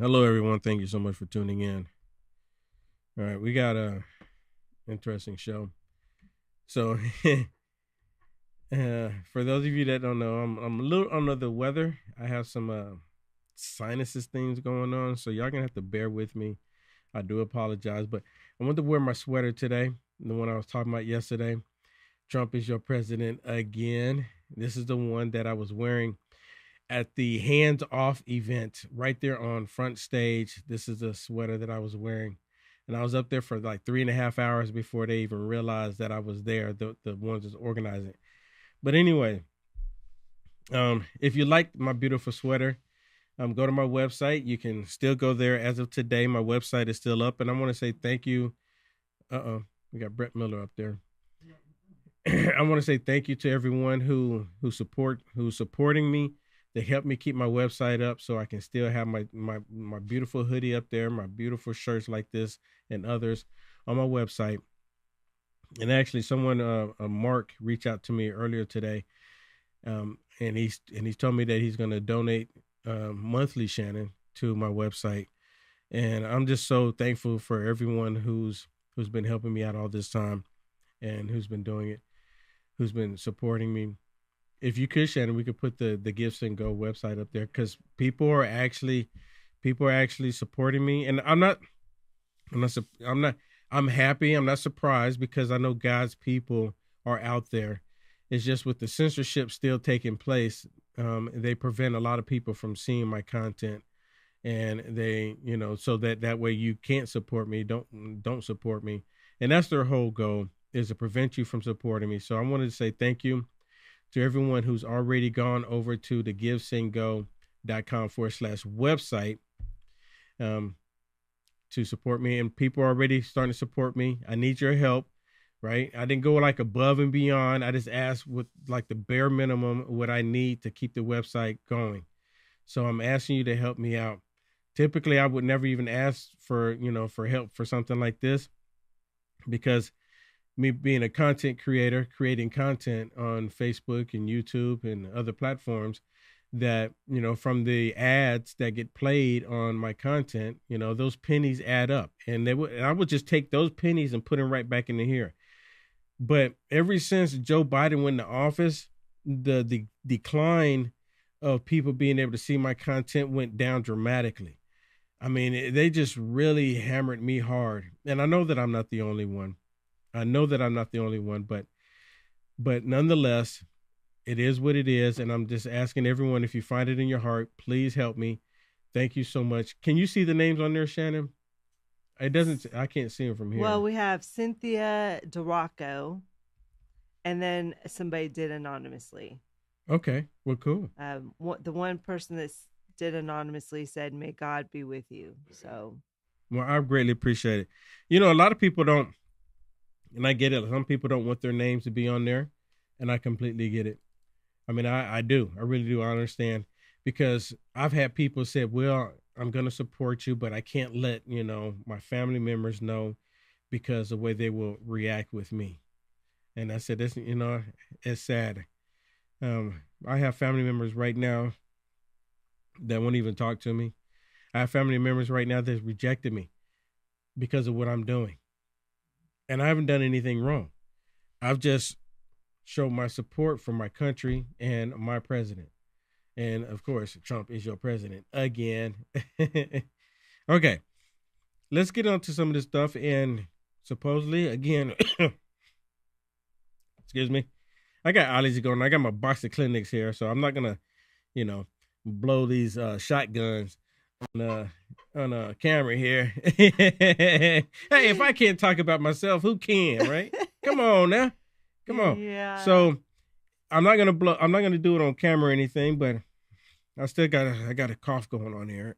Hello, everyone. Thank you so much for tuning in. All right, we got a interesting show. So, for those of you that don't know, I'm a little under the weather. I have some sinuses things going on, so y'all gonna have to bear with me. I do apologize, but I want to wear my sweater today, the one I was talking about yesterday. Trump is your president again. This is the one that I was wearing at the Hands Off event right there on front stage. This is the sweater that I was wearing. And I was up there for like 3.5 hours before they even realized that I was there, the ones that's organizing. But anyway, if you like my beautiful sweater, go to my website. You can still go there as of today. My website is still up. And I want to say thank you. We got Brett Miller up there. I want to say thank you to everyone who's supporting me. They help me keep my website up so I can still have my beautiful hoodie up there, my beautiful shirts like this and others on my website. And actually, someone, Mark, reached out to me earlier today, and he's told me that he's going to donate monthly, Shannon, to my website. And I'm just so thankful for everyone who's been helping me out all this time, and who's been doing it, who's been supporting me. If you could, Shannon, we could put the Gifts and Go website up there, because people are actually supporting me, and I'm happy. I'm not surprised, because I know God's people are out there. It's just with the censorship still taking place, they prevent a lot of people from seeing my content, and they, so that way you can't support me. Don't support me, and that's their whole goal, is to prevent you from supporting me. So I wanted to say thank you to everyone who's already gone over to the givesendgo.com/website to support me. And people are already starting to support me. I need your help, right? I didn't go like above and beyond. I just asked with like the bare minimum what I need to keep the website going. So I'm asking you to help me out. Typically, I would never even ask for help for something like this, because me being a content creator, creating content on Facebook and YouTube and other platforms, that, from the ads that get played on my content, those pennies add up, and I would just take those pennies and put them right back into here. But ever since Joe Biden went into office, the decline of people being able to see my content went down dramatically. I mean, they just really hammered me hard. And I know that I'm not the only one. But nonetheless, it is what it is. And I'm just asking everyone, if you find it in your heart, please help me. Thank you so much. Can you see the names on there, Shannon? I can't see them from here. Well, we have Cynthia Duraco, and then somebody did anonymously. Okay, well, cool. The one person that did anonymously said, "May God be with you." So, well, I greatly appreciate it. A lot of people don't, and I get it. Some people don't want their names to be on there, and I completely get it. I mean, I do. I really do. I understand, because I've had people say, well, I'm going to support you, but I can't let, my family members know, because the way they will react with me. And I said, this, it's sad. I have family members right now that won't even talk to me. I have family members right now that rejected me because of what I'm doing. And I haven't done anything wrong. I've just showed my support for my country and my president. And of course, Trump is your president again. Okay, let's get on to some of this stuff. And supposedly, again, excuse me, I got allergies going. I got my box of clinics here, so I'm not gonna, blow these shotguns on a camera here. Hey, if I can't talk about myself, who can, right? Come on now. Come on. Yeah. So I'm not gonna do it on camera or anything, but I got a cough going on here.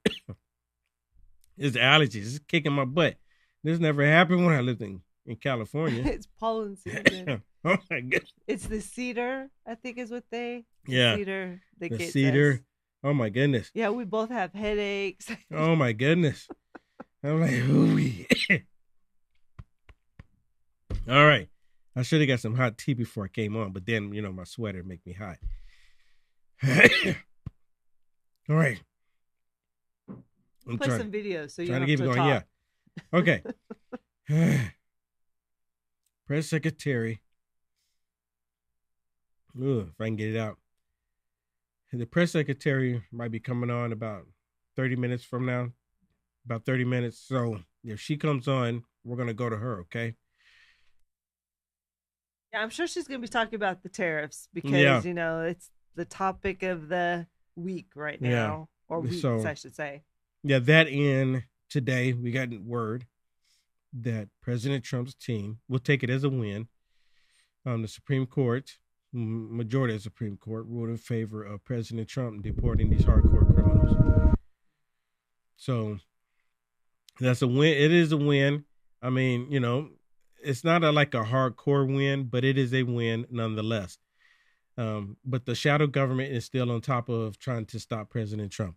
It's the allergies. It's kicking my butt. This never happened when I lived in California. It's pollen season. Oh my goodness. It's the cedar, I think is what cedar that the gets cedar. us. Oh my goodness. Yeah, we both have headaches. Oh my goodness. I'm like, ooh. All right. I should have got some hot tea before I came on, but then, my sweater make me hot. All right. I'm Play some videos so you trying don't to keep have it to going. talk. Yeah. Okay. Press secretary. Ugh, if I can get it out. The press secretary might be coming on about 30 minutes from now. About 30 minutes. So if she comes on, we're going to go to her, okay? Yeah, I'm sure she's going to be talking about the tariffs Yeah. because, it's the topic of the week right Yeah. now, or weeks, So, I should say. yeah, that in today, we got word that President Trump's team will take it as a win. The Supreme Court, majority of the Supreme Court, ruled in favor of President Trump deporting these hardcore criminals. So that's a win. It is a win. I mean, it's not like a hardcore win, but it is a win nonetheless. But the shadow government is still on top of trying to stop President Trump.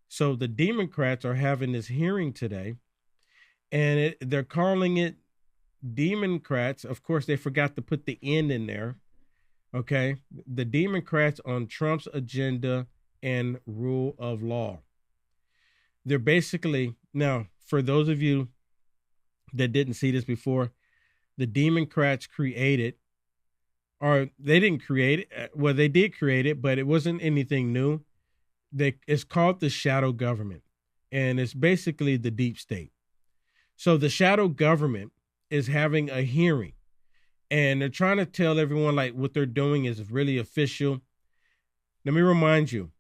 So the Democrats are having this hearing today, and they're calling it Democrats. Of course, they forgot to put the N in there. Okay. The Democrats on Trump's agenda and rule of law. They're basically, now, for those of you that didn't see this before, the Democrats created, or they didn't create it. Well, they did create it, but it wasn't anything new. It's called the shadow government, and it's basically the deep state. So the shadow government is having a hearing, and they're trying to tell everyone like what they're doing is really official. Let me remind you,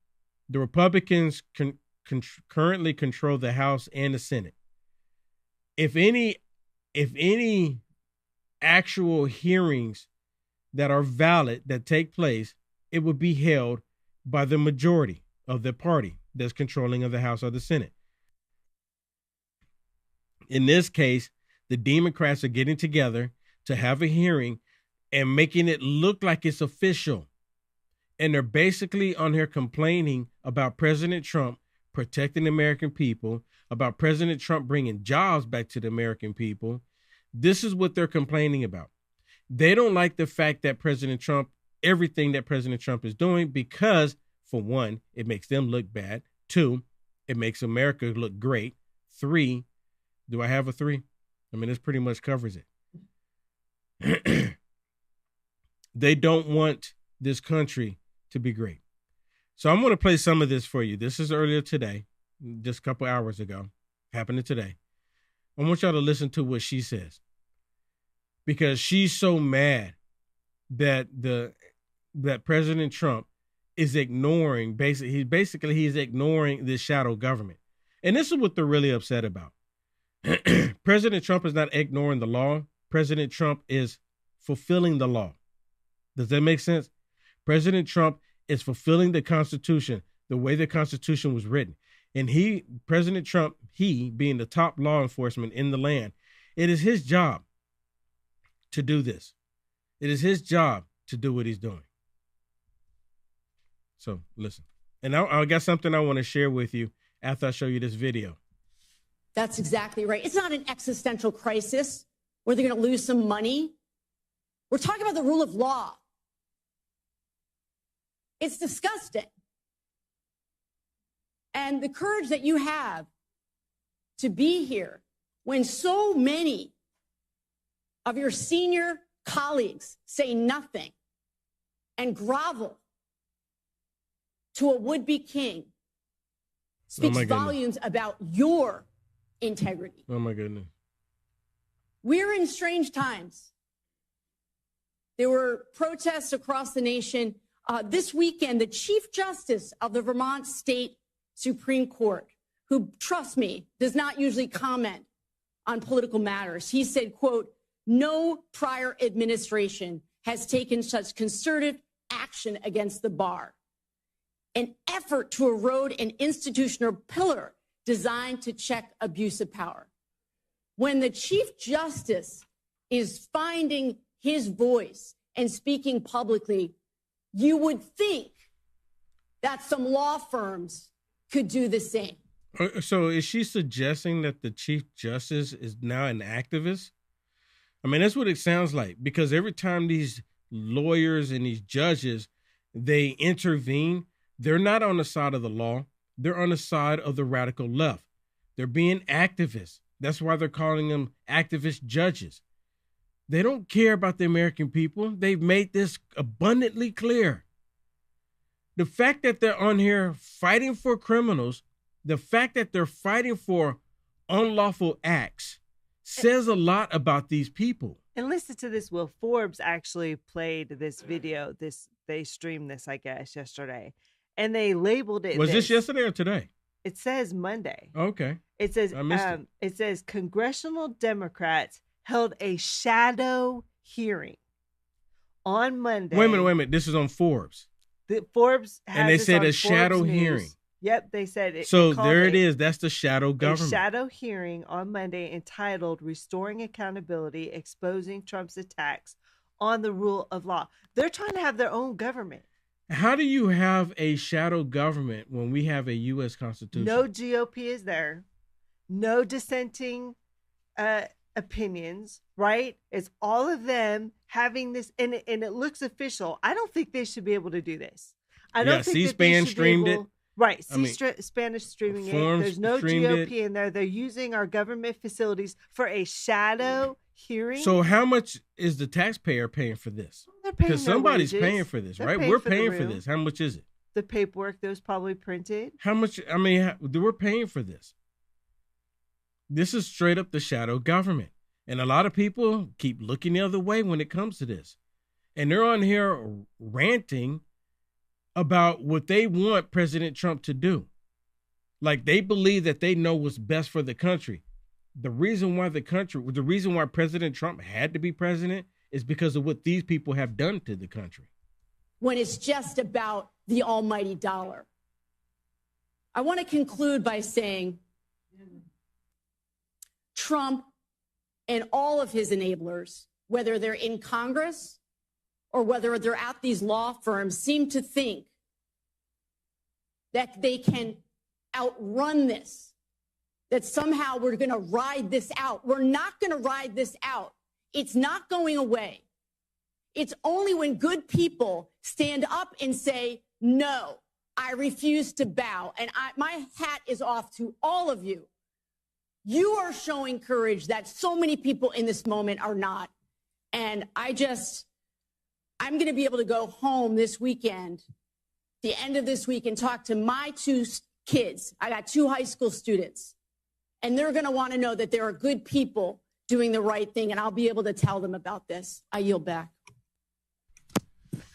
the Republicans currently control the House and the Senate. If any actual hearings that are valid that take place, it would be held by the majority of the party that's controlling of the House or the Senate. In this case, the Democrats are getting together to have a hearing and making it look like it's official. And they're basically on here complaining about President Trump protecting the American people, about President Trump bringing jobs back to the American people. This is what they're complaining about. They don't like the fact that everything that President Trump is doing, because, for one, it makes them look bad. Two, it makes America look great. Three, do I have a three? I mean, this pretty much covers it. They don't want this country to be great. So I'm going to play some of this for you. This is earlier today, just a couple hours ago, happening today. I want y'all to listen to what she says, because she's so mad that that President Trump is ignoring, he's ignoring this shadow government. And this is what they're really upset about. President Trump is not ignoring the law. President Trump is fulfilling the law. Does that make sense? President Trump is fulfilling the Constitution the way the Constitution was written. And President Trump, being the top law enforcement in the land, it is his job to do this. It is his job to do what he's doing. So listen. And I got something I want to share with you after I show you this video. That's exactly right. It's not an existential crisis where they're going to lose some money. We're talking about the rule of law. It's disgusting. And the courage that you have to be here when so many of your senior colleagues say nothing and grovel to a would-be king speaks volumes about your integrity. Oh, my goodness. We're in strange times. There were protests across the nation. This weekend, the Chief Justice of the Vermont State Supreme Court, who, trust me, does not usually comment on political matters, he said, quote, "No prior administration has taken such concerted action against the bar. An effort to erode an institutional pillar designed to check abuse of power." When the Chief Justice is finding his voice and speaking publicly, you would think that some law firms could do the same. So is she suggesting that the Chief Justice is now an activist? I mean, that's what it sounds like, because every time these lawyers and these judges, they intervene, they're not on the side of the law. They're on the side of the radical left. They're being activists. That's why they're calling them activist judges. They don't care about the American people. They've made this abundantly clear. The fact that they're on here fighting for criminals, the fact that they're fighting for unlawful acts says a lot about these people. And listen to this, Will. Forbes actually played this video. They streamed this, I guess, yesterday. And they labeled it. Was this yesterday or today? It says Monday. Okay. It says I missed it. It says congressional Democrats held a shadow hearing on Monday. Wait a minute. This is on Forbes. Forbes has and they this said on a shadow Forbes News. hearing. Yep, they said it. So there it is. That's the shadow government. A shadow hearing on Monday entitled Restoring Accountability, Exposing Trump's Attacks on the Rule of Law. They're trying to have their own government. How do you have a shadow government when we have a U.S. Constitution? No GOP is there. No dissenting opinions, right? It's all of them having this, and it looks official. I don't think they should be able to do this. I don't think C-SPAN streamed it. Right, Spanish streaming it. There's no GOP in there. They're using our government facilities for a shadow hearing. So how much is the taxpayer paying for this? Because somebody's paying for this, right? We're paying for this. How much is it? The paperwork that was probably printed. How much? I mean, we're paying for this. This is straight up the shadow government. And a lot of people keep looking the other way when it comes to this. And they're on here ranting about what they want President Trump to do. Like they believe that they know what's best for the country. The reason why President Trump had to be president is because of what these people have done to the country. When it's just about the almighty dollar. I want to conclude by saying Trump and all of his enablers, whether they're in Congress or whether they're at these law firms, seem to think that they can outrun this, that somehow we're going to ride this out. We're not going to ride this out. It's not going away. It's only when good people stand up and say, no, I refuse to bow. And my hat is off to all of you. You are showing courage that so many people in this moment are not. And I'm going to be able to go home this weekend, the end of this week, and talk to my two kids. I got 2 high school students, and they're going to want to know that there are good people doing the right thing, and I'll be able to tell them about this. I yield back.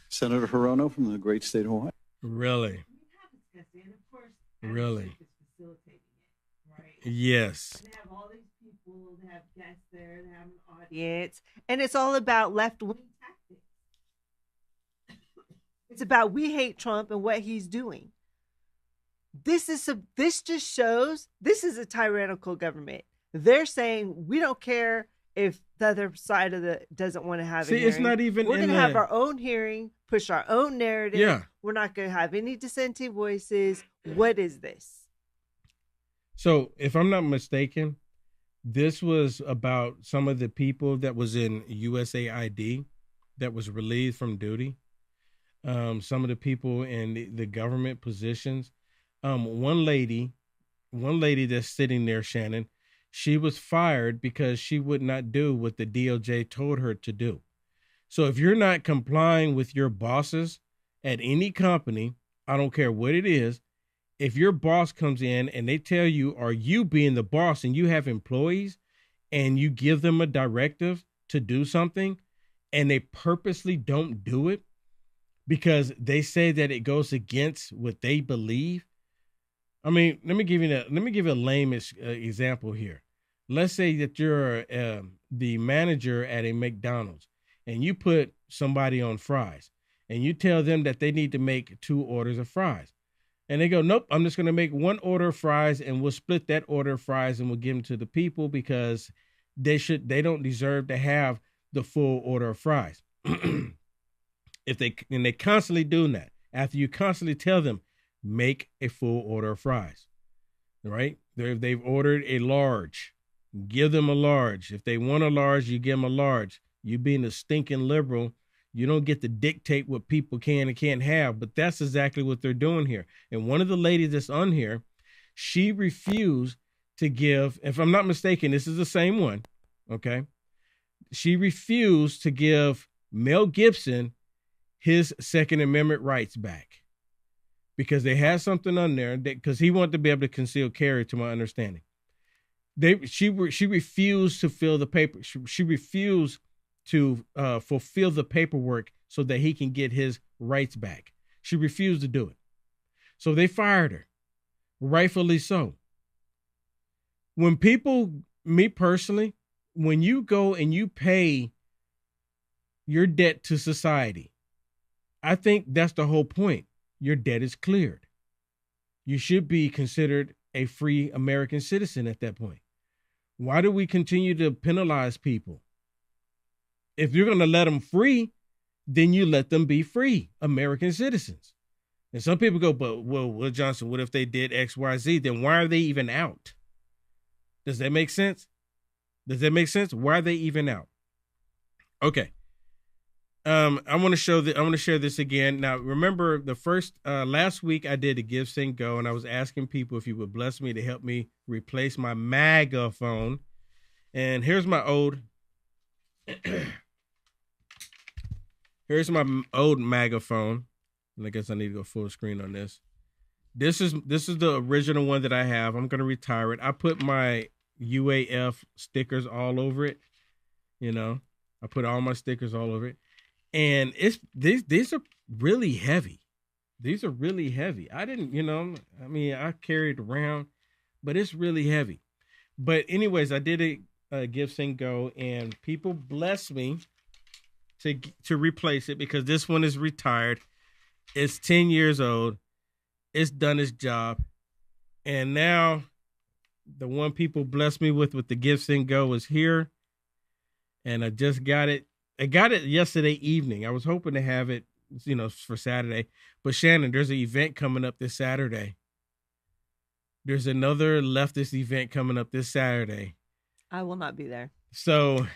Senator Hirono from the great state of Hawaii. Really? Really? Yes. They have all these people, they have guests there, they have an audience, and it's all about left-wing tactics. It's about we hate Trump and what he's doing. This just shows this is a tyrannical government. They're saying we don't care if the other side of doesn't want to have a hearing. It's not even. We're going to have our own hearing, push our own narrative. Yeah. We're not going to have any dissenting voices. What is this? So, if I'm not mistaken, this was about some of the people that was in USAID that was relieved from duty. Some of the people in the government positions. One lady that's sitting there, Shannon, she was fired because she would not do what the DOJ told her to do. So if you're not complying with your bosses at any company, I don't care what it is, if your boss comes in and they tell you, or you being the boss and you have employees and you give them a directive to do something and they purposely don't do it because they say that it goes against what they believe. I mean, let me give you a lame example here. Let's say that you're the manager at a McDonald's and you put somebody on fries and you tell them that they need to make 2 orders of fries. And they go, nope, I'm just going to make 1 order of fries and we'll split that order of fries and we'll give them to the people because they don't deserve to have the full order of fries. And they constantly doing that after you constantly tell them, make a full order of fries, right? They've ordered a large, give them a large. If they want a large, you give them a large. You being a stinking liberal, you don't get to dictate what people can and can't have, but that's exactly what they're doing here. And one of the ladies that's on here, she refused to give, if I'm not mistaken, this is the same one, okay? She refused to give Mel Gibson his Second Amendment rights back because they had something on there because he wanted to be able to conceal carry, to my understanding. She refused to fill the paper. She refused to fulfill the paperwork so that he can get his rights back. She refused to do it. So they fired her, rightfully so. When people, me personally, when you go and you pay your debt to society, I think that's the whole point. Your debt is cleared. You should be considered a free American citizen at that point. Why do we continue to penalize people? If you're going to let them free, then you let them be free American citizens. And some people go, but, well, Will Johnson, what if they did X, Y, Z? Then why are they even out? Does that make sense? Does that make sense? Why are they even out? Okay. I want to share this again. Now, remember the last week I did a Give, Send, Go, and I was asking people if you would bless me to help me replace my MAGA phone. And here's my old MAGA phone. And I guess I need to go full screen on this. This is the original one that I have. I'm going to retire it. I put my UAF stickers all over it. You know, I put all my stickers all over it. And these are really heavy. These are really heavy. I I carried it around, but it's really heavy. But anyways, I did a Give, Send, Go, and people blessed me to replace it because this one is retired. It's 10 years old. It's done its job. And now the one people blessed me with the Give, Send, Go is here. And I just got it. I got it yesterday evening. I was hoping to have it, for Saturday. But Shannon, there's an event coming up this Saturday. There's another leftist event coming up this Saturday. I will not be there. So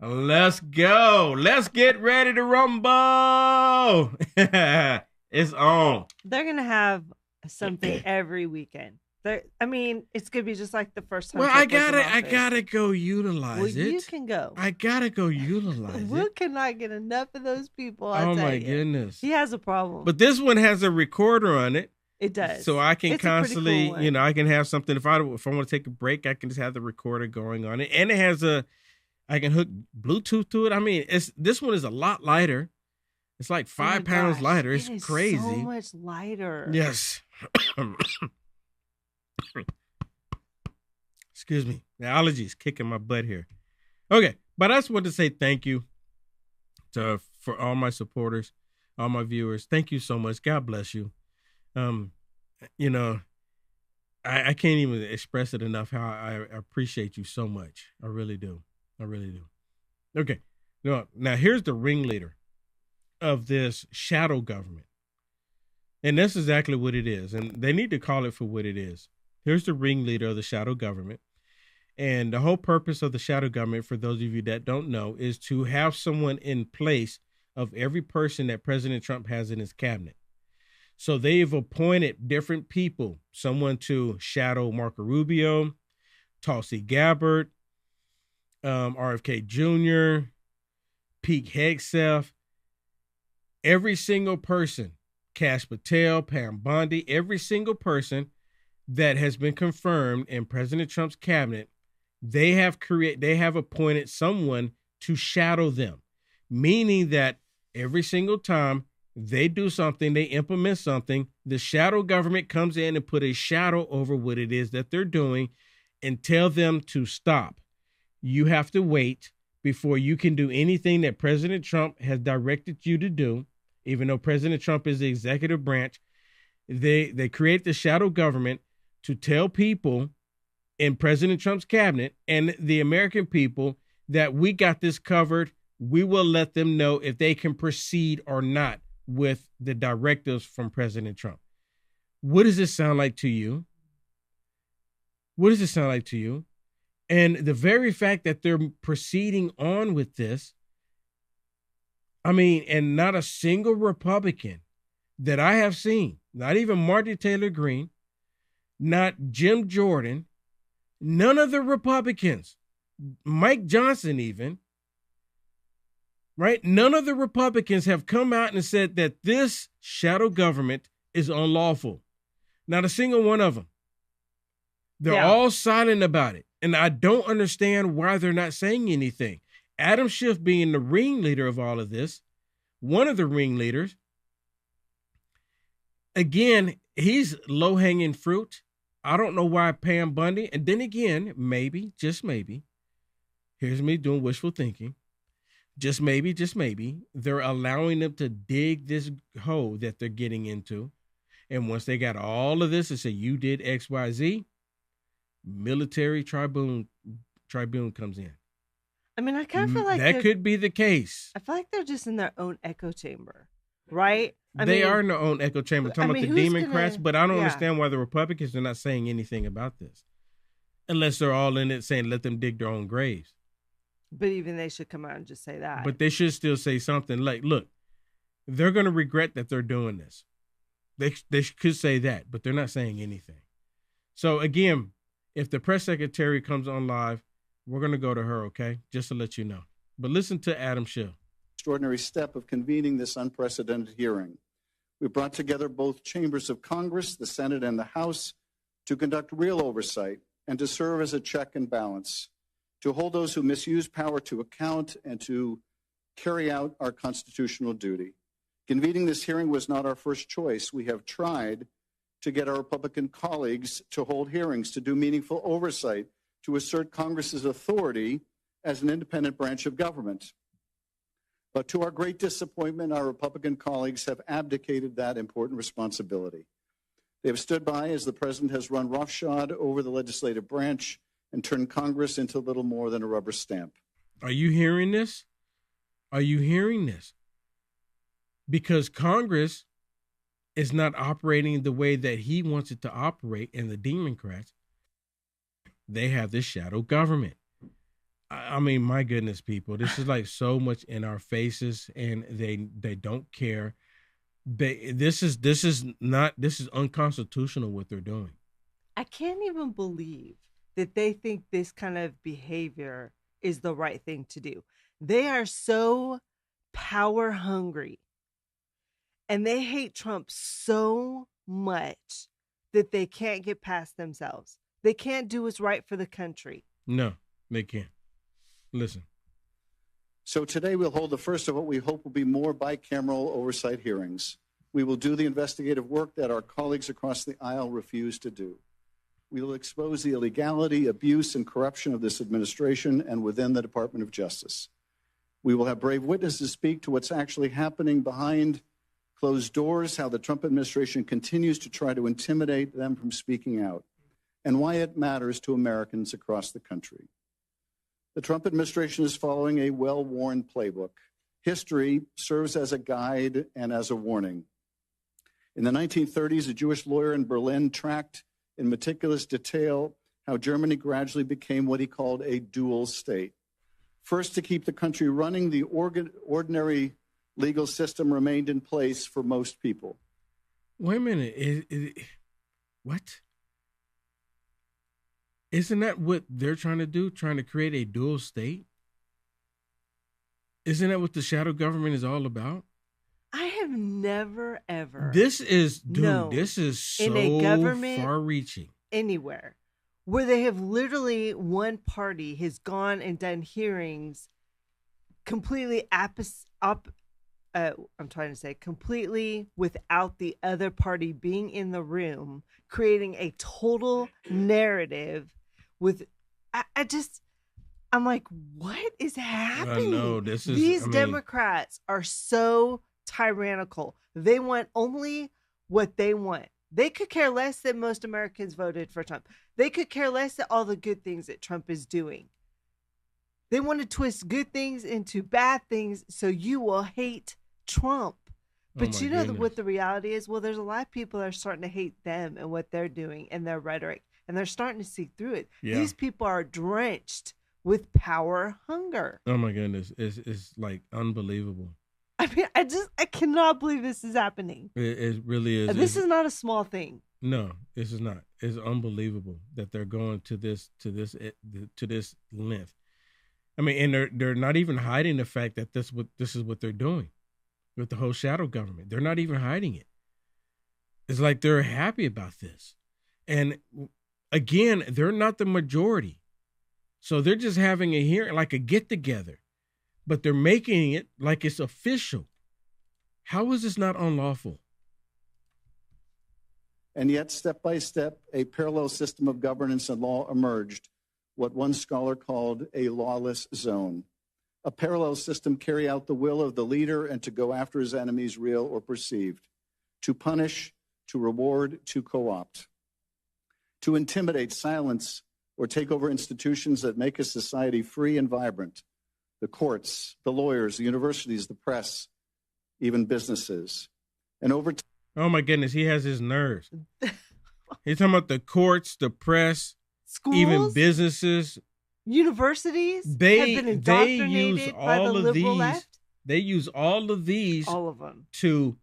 let's go. Let's get ready to rumble. It's on. They're going to have something every weekend. It's going to be just like the first time. Well, I gotta go utilize it. You can go. I gotta go utilize Will it. cannot get enough of those people. Oh my goodness. He has a problem. But this one has a recorder on it. It does. So I can constantly, cool I can have something. If I want to take a break, I can just have the recorder going on it. And it has I can hook Bluetooth to it. I mean, this one is a lot lighter. It's like 5 pounds lighter. It's crazy. So much lighter. Yes. Excuse me. The allergies kicking my butt here. Okay. But I just want to say thank you for all my supporters, all my viewers. Thank you so much. God bless you. I can't even express it enough how I appreciate you so much. I really do. I really do. Okay. Now here's the ringleader of this shadow government. And that's exactly what it is. And they need to call it for what it is. Here's the ringleader of the shadow government. And the whole purpose of the shadow government, for those of you that don't know, is to have someone in place of every person that President Trump has in his cabinet. So they've appointed different people, someone to shadow Marco Rubio, Tulsi Gabbard, RFK Jr., Pete Hegseth, every single person, Kash Patel, Pam Bondi, every single person that has been confirmed in President Trump's cabinet, they have appointed someone to shadow them, meaning that every single time they do something, they implement something, the shadow government comes in and put a shadow over what it is that they're doing and tell them to stop. You have to wait before you can do anything that President Trump has directed you to do. Even though President Trump is the executive branch, they create the shadow government to tell people in President Trump's cabinet and the American people that we got this covered. We will let them know if they can proceed or not with the directives from President Trump. What does this sound like to you? What does it sound like to you? And the very fact that they're proceeding on with this, and not a single Republican that I have seen, not even Marjorie Taylor Greene, not Jim Jordan, None of the Republicans, Mike Johnson even, right? None of the Republicans have come out and said that this shadow government is unlawful. Not a single one of them. They're all silent about it. And I don't understand why they're not saying anything. Adam Schiff being the ringleader of all of this, one of the ringleaders, again, he's low-hanging fruit. I don't know why Pam Bondi, and then again, maybe, just maybe, here's me doing wishful thinking, just maybe, they're allowing them to dig this hole that they're getting into. And once they got all of this and say, you did X, Y, Z, military tribune comes in. I mean, I kind of feel like that could be the case. I feel like they're just in their own echo chamber, right? They are in their own echo chamber, talking about the Democrats, but I don't understand why the Republicans are not saying anything about this. Unless they're all in it saying, let them dig their own graves. But even they should come out and just say that. But they should still say something like, look, they're going to regret that they're doing this. They could say that, but they're not saying anything. So again, if the press secretary comes on live, we're going to go to her, okay? Just to let you know. But listen to Adam Schiff. Extraordinary step of convening this unprecedented hearing. We brought together both chambers of Congress, the Senate and the House, to conduct real oversight and to serve as a check and balance, to hold those who misuse power to account and to carry out our constitutional duty. Convening this hearing was not our first choice. We have tried to get our Republican colleagues to hold hearings, to do meaningful oversight, to assert Congress's authority as an independent branch of government. But to our great disappointment, our Republican colleagues have abdicated that important responsibility. They have stood by as the president has run roughshod over the legislative branch and turned Congress into little more than a rubber stamp. Are you hearing this? Are you hearing this? Because Congress is not operating the way that he wants it to operate, and the Democrats, they have this shadow government. I mean, my goodness, people, this is like so much in our faces, and they don't care. This is unconstitutional what they're doing. I can't even believe that they think this kind of behavior is the right thing to do. They are so power hungry. And they hate Trump so much that they can't get past themselves. They can't do what's right for the country. No, they can't. Listen. So today we'll hold the first of what we hope will be more bicameral oversight hearings. We will do the investigative work that our colleagues across the aisle refuse to do. We will expose the illegality, abuse, and corruption of this administration and within the Department of Justice. We will have brave witnesses speak to what's actually happening behind closed doors, how the Trump administration continues to try to intimidate them from speaking out, and why it matters to Americans across the country. The Trump administration is following a well-worn playbook. History serves as a guide and as a warning. In the 1930s, a Jewish lawyer in Berlin tracked in meticulous detail how Germany gradually became what he called a dual state. First, to keep the country running, the ordinary legal system remained in place for most people. Wait a minute. What? Isn't that what they're trying to do? Trying to create a dual state? Isn't that what the shadow government is all about? I have never, ever. This is so in a government far-reaching. Anywhere where they have literally one party has gone and done hearings completely completely without the other party being in the room, creating a total narrative with, I'm like, what is happening? I know, These Democrats are so tyrannical. They want only what they want. They could care less that most Americans voted for Trump. They could care less that all the good things that Trump is doing. They want to twist good things into bad things so you will hate Trump. But you know what the reality is? Well, there's a lot of people that are starting to hate them and what they're doing and their rhetoric, and they're starting to see through it. Yeah. These people are drenched with power hunger. Oh my goodness. It's like unbelievable. I mean, I cannot believe this is happening. It really is. This is not a small thing. No, this is not. It's unbelievable that they're going to this length. I mean, and they're not even hiding the fact that this is what they're doing with the whole shadow government. They're not even hiding it. It's like they're happy about this. And again, they're not the majority. So they're just having a hearing, like a get together, but they're making it like it's official. How is this not unlawful? And yet, step by step, a parallel system of governance and law emerged, what one scholar called a lawless zone. A parallel system carry out the will of the leader and to go after his enemies, real or perceived, to punish, to reward, to co-opt, to intimidate, silence, or take over institutions that make a society free and vibrant, the courts, the lawyers, the universities, the press, even businesses. And over time, oh my goodness, he has his nerves. He's talking about the courts, the press, Schools, even businesses, universities have been use indoctrinated by the all of liberal these. left. They use all of these, All of them. to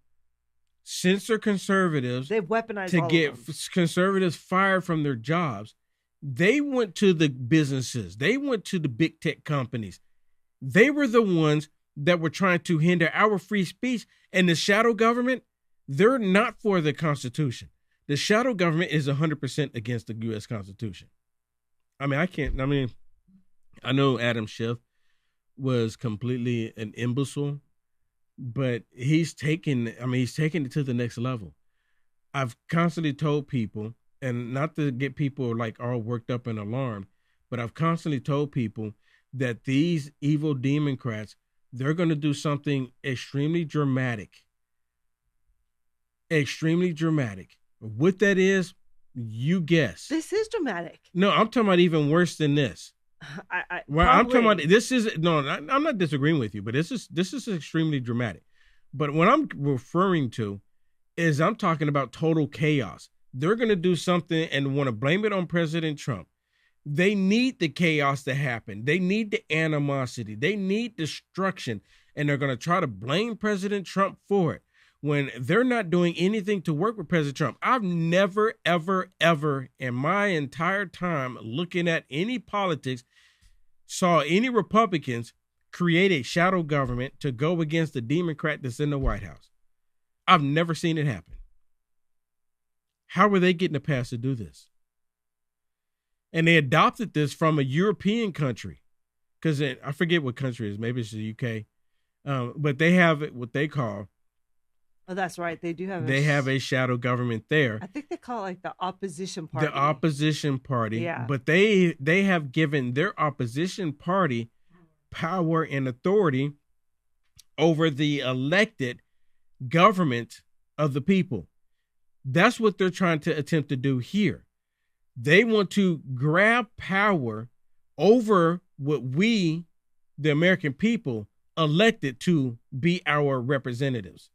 censor conservatives, They've weaponized to all get of them. conservatives fired from their jobs. They went to the businesses. They went to the big tech companies. They were the ones that were trying to hinder our free speech. And the shadow government, they're not for the Constitution. The shadow government is 100% against the U.S. Constitution. I know Adam Schiff was completely an imbecile, but he's taken it to the next level. I've constantly told people, and not to get people like all worked up and alarmed, but I've constantly told people that these evil Democrats, they're going to do something extremely dramatic. Extremely dramatic. What that is, you guess. This is dramatic. No, I'm talking about even worse than this. I'm talking about this is I'm not disagreeing with you, but this is extremely dramatic. But what I'm referring to is I'm talking about total chaos. They're going to do something and want to blame it on President Trump. They need the chaos to happen. They need the animosity. They need destruction. And they're going to try to blame President Trump for it when they're not doing anything to work with President Trump. I've never, ever, ever in my entire time looking at any politics saw any Republicans create a shadow government to go against the Democrat that's in the White House. I've never seen it happen. How were they getting a pass to do this? And they adopted this from a European country, because I forget what country it is. Maybe it's the UK. But they have what they call. Oh, that's right. They do have. They have a shadow government there. I think they call it like the opposition party. The opposition party. Yeah. But they have given their opposition party power and authority over the elected government of the people. That's what they're trying to attempt to do here. They want to grab power over what we, the American people, elected to be our representatives.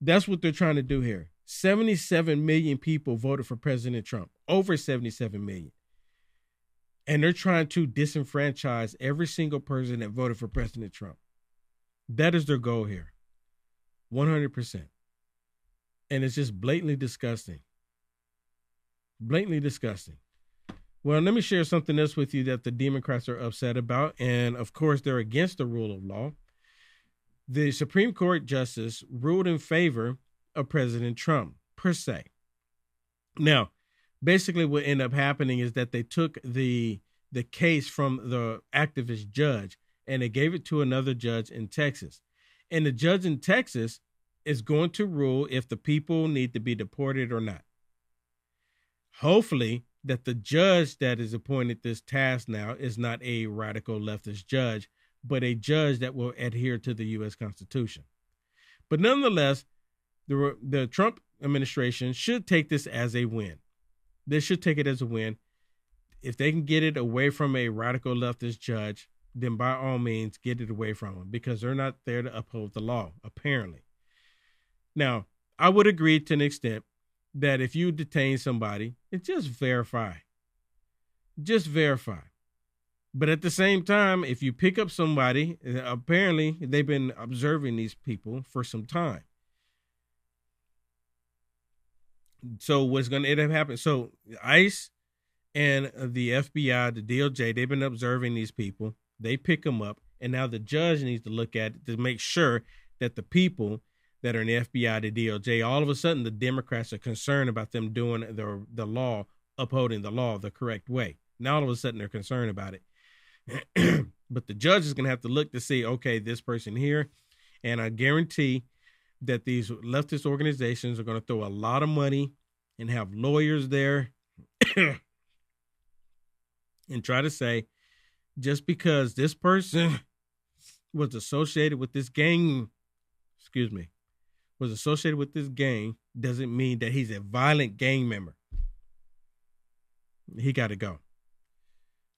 That's what they're trying to do here. 77 million people voted for President Trump, over 77 million. And they're trying to disenfranchise every single person that voted for President Trump. That is their goal here. 100%. And it's just blatantly disgusting. Blatantly disgusting. Well, let me share something else with you that the Democrats are upset about. And of course, they're against the rule of law. The Supreme Court justice ruled in favor of President Trump, per se. Now, basically what ended up happening is that they took the case from the activist judge and they gave it to another judge in Texas. And the judge in Texas is going to rule if the people need to be deported or not. Hopefully that the judge that is appointed this task now is not a radical leftist judge, but a judge that will adhere to the U.S. Constitution. But nonetheless, the Trump administration should take this as a win. They should take it as a win. If they can get it away from a radical leftist judge, then by all means, get it away from them, because they're not there to uphold the law, apparently. Now, I would agree to an extent that if you detain somebody, just verify. Just verify. But at the same time, if you pick up somebody, apparently they've been observing these people for some time. So what's going to end up happening? So ICE and the FBI, the DOJ, they've been observing these people. They pick them up, and now the judge needs to look at it to make sure that the people that are in the FBI, the DOJ, all of a sudden the Democrats are concerned about them doing the law, upholding the law the correct way. Now all of a sudden they're concerned about it. But the judge is going to have to look to see, okay, this person here, and I guarantee that these leftist organizations are going to throw a lot of money and have lawyers there and try to say, just because this person was associated with this gang, doesn't mean that he's a violent gang member. He got to go.